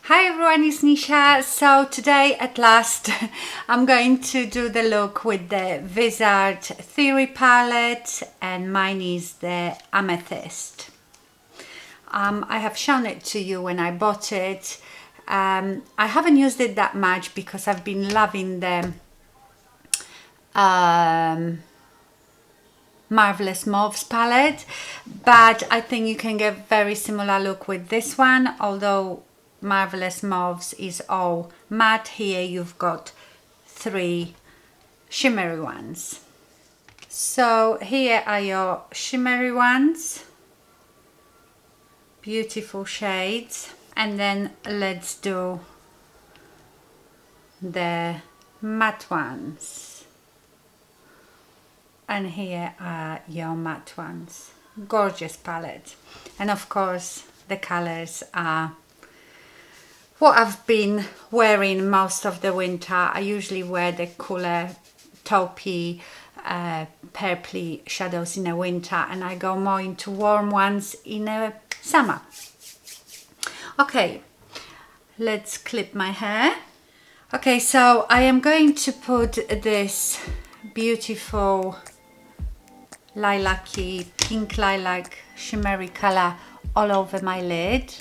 Hi everyone, it's Nisha. So today at last I'm going to do the look with the Viseart Theory palette, and mine is the Amethyst. I have shown it to you when I bought it. I haven't used it that much because I've been loving the Marvelous Mauves palette, but I think you can get very similar look with this one, although Marvelous Mauves is all matte. Here you've got 3 shimmery ones. So here are your shimmery ones, beautiful shades, and then let's do the matte ones. And here are your matte ones. Gorgeous palette. And of course the colors are what I've been wearing most of the winter. I usually wear the cooler taupey, purpley shadows in the winter, and I go more into warm ones in the summer. Okay, let's clip my hair. Okay, so I am going to put this beautiful lilac-y, pink lilac shimmery color all over my lid.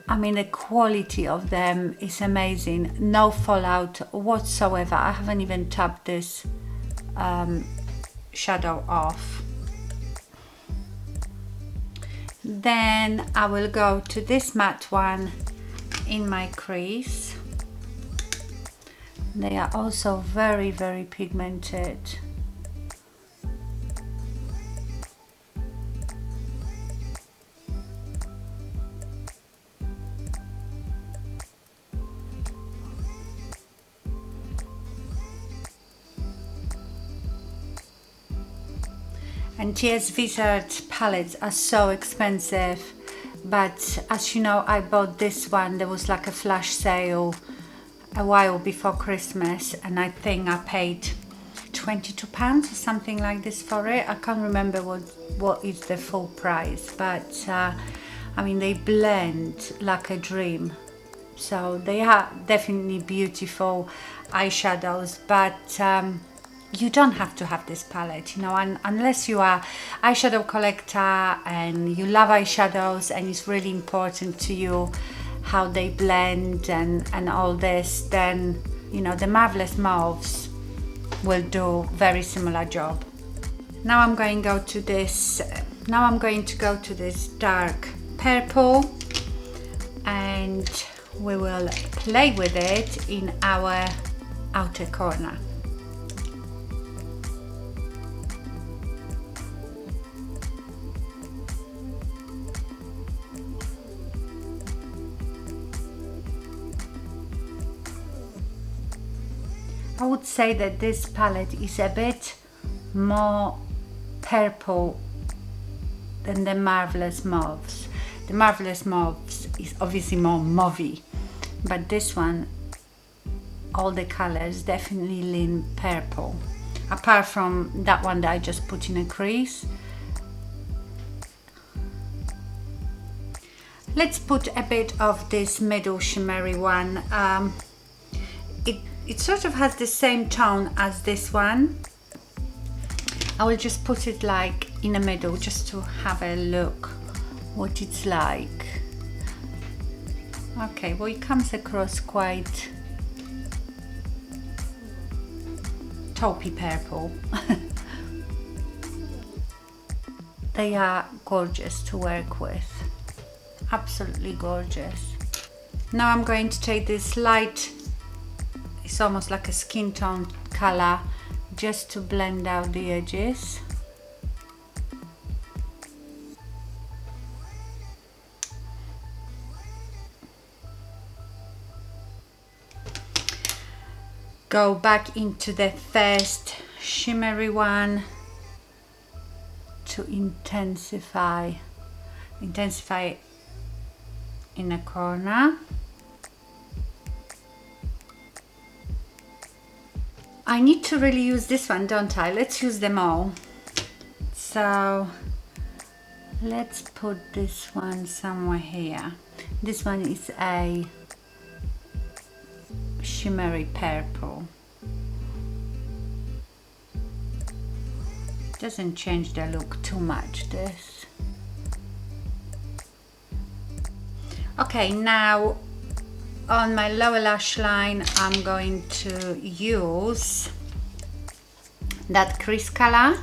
I mean, the quality of them is amazing. No fallout whatsoever. I haven't even tapped this shadow off. Then I will go to this matte one in my crease. They are also very, very pigmented. And yes, Viseart palettes are so expensive, but as you know, I bought this one. There was like a flash sale a while before Christmas, and I think I paid £22 or something like this for it. I can't remember what is the full price, but I mean, they blend like a dream. So they are definitely beautiful eyeshadows, but you don't have to have this palette, you know, unless you are eyeshadow collector and you love eyeshadows and it's really important to you how they blend and all this, then, you know, the Marvelous Mauves will do very similar job. Now I'm going to go to this dark purple, and we will play with it in our outer corner. I would say that this palette is a bit more purple than the Marvelous Mauves. The Marvelous Mauves is obviously more mauvey, but this one, all the colors definitely lean purple, apart from that one that I just put in a crease. Let's put a bit of this middle shimmery one. It sort of has the same tone as this one. I will just put it like in the middle just to have a look what it's like. Okay, well, it comes across quite taupey purple. They are gorgeous to work with, absolutely gorgeous. Now I'm going to take this light, it's almost like a skin tone color, just to blend out the edges. Go back into the first shimmery one to intensify in a corner. I need to really use this one, don't I? Let's use them all. So Let's put this one somewhere here. This one is a shimmery purple. Doesn't change the look too much, this. Okay, now on my lower lash line I'm going to use that crease color.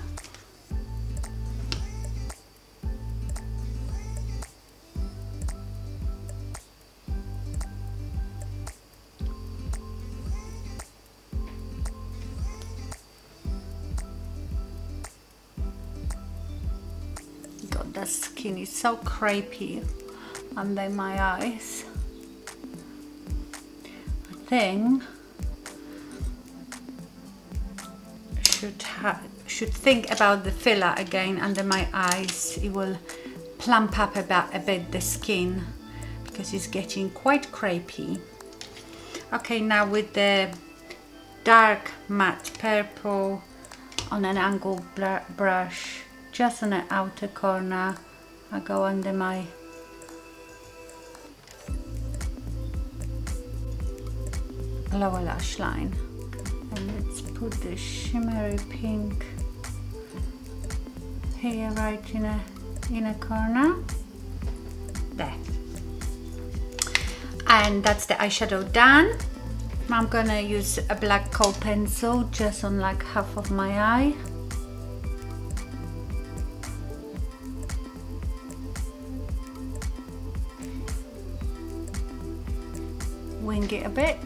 God, that skin is so crepey under my eyes. I think should think about the filler again under my eyes. It will plump up a bit the skin because it's getting quite crepey. Okay, now with the dark matte purple on an angled brush, just on the outer corner, I go under my lower lash line. And let's put the shimmery pink here, right in a inner corner. There. And that's the eyeshadow done. I'm gonna use a black kohl pencil just on like half of my eye. Wing it a bit.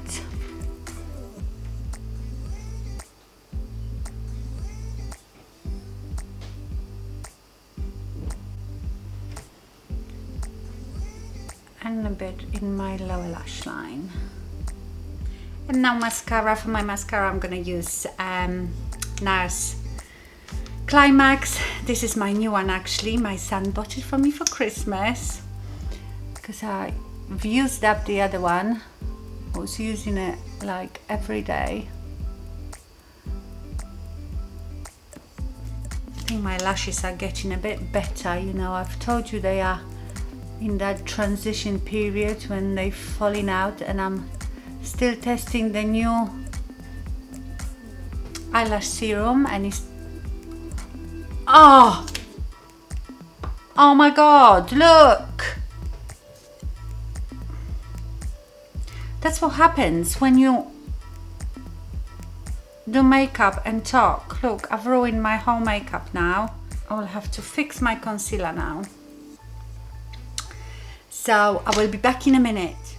And a bit in my lower lash line. And now mascara. For my mascara I'm gonna use Nars Climax. This is my new one actually. My son bought it for me for Christmas because I've used up the other one. I was using it like every day. I think my lashes are getting a bit better, you know. I've told you they are in that transition period when they're falling out, and I'm still testing the new eyelash serum, and it's oh my god, look, that's what happens when you do makeup and talk. Look, I've ruined my whole makeup now. I will have to fix my concealer now. So I will be back in a minute.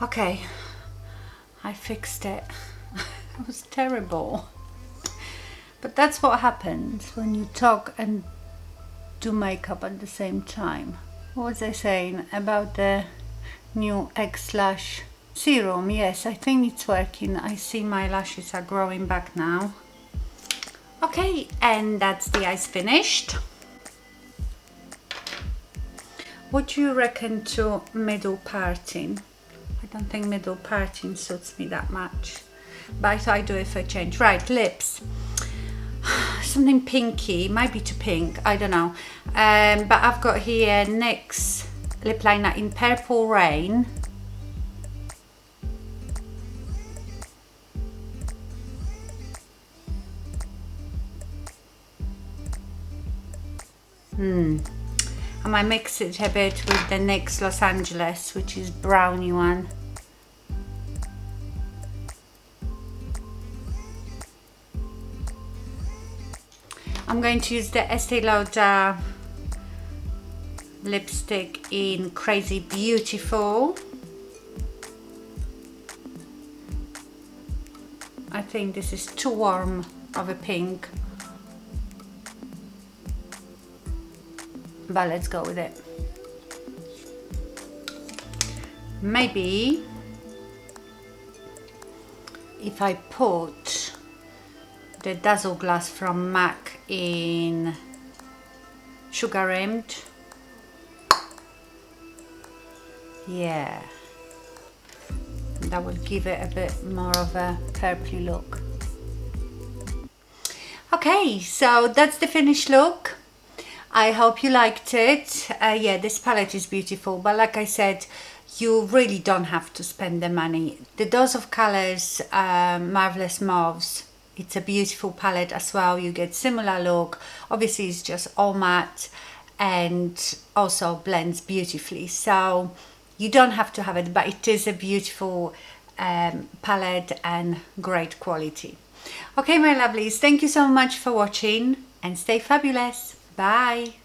Okay, I fixed it. It was terrible. But that's what happens when you talk and do makeup at the same time. What was I saying about the new X-Lash serum? Yes, I think it's working. I see my lashes are growing back now. Okay, and that's the eyes finished. What do you reckon to middle parting? I don't think middle parting suits me that much, but I thought I'd do it for a change. Right, lips. Something pinky, might be too pink, I don't know. But I've got here NYX lip liner in Purple Rain. I might mix it a bit with the NYX Los Angeles, which is brownie one. I'm going to use the Estee Lauder lipstick in Crazy Beautiful. I think this is too warm of a pink, but let's go with it. Maybe if I put the Dazzle Glass from MAC in Sugar Rimmed, yeah, that will give it a bit more of a purpley look. Okay, so that's the finished look. I hope you liked it. Yeah, this palette is beautiful, but like I said, you really don't have to spend the money. The Dose of Colors Marvelous Mauves, it's a beautiful palette as well. You get similar look. Obviously it's just all matte and also blends beautifully, so you don't have to have it, but it is a beautiful palette and great quality. Okay, my lovelies, thank you so much for watching and stay fabulous. Bye.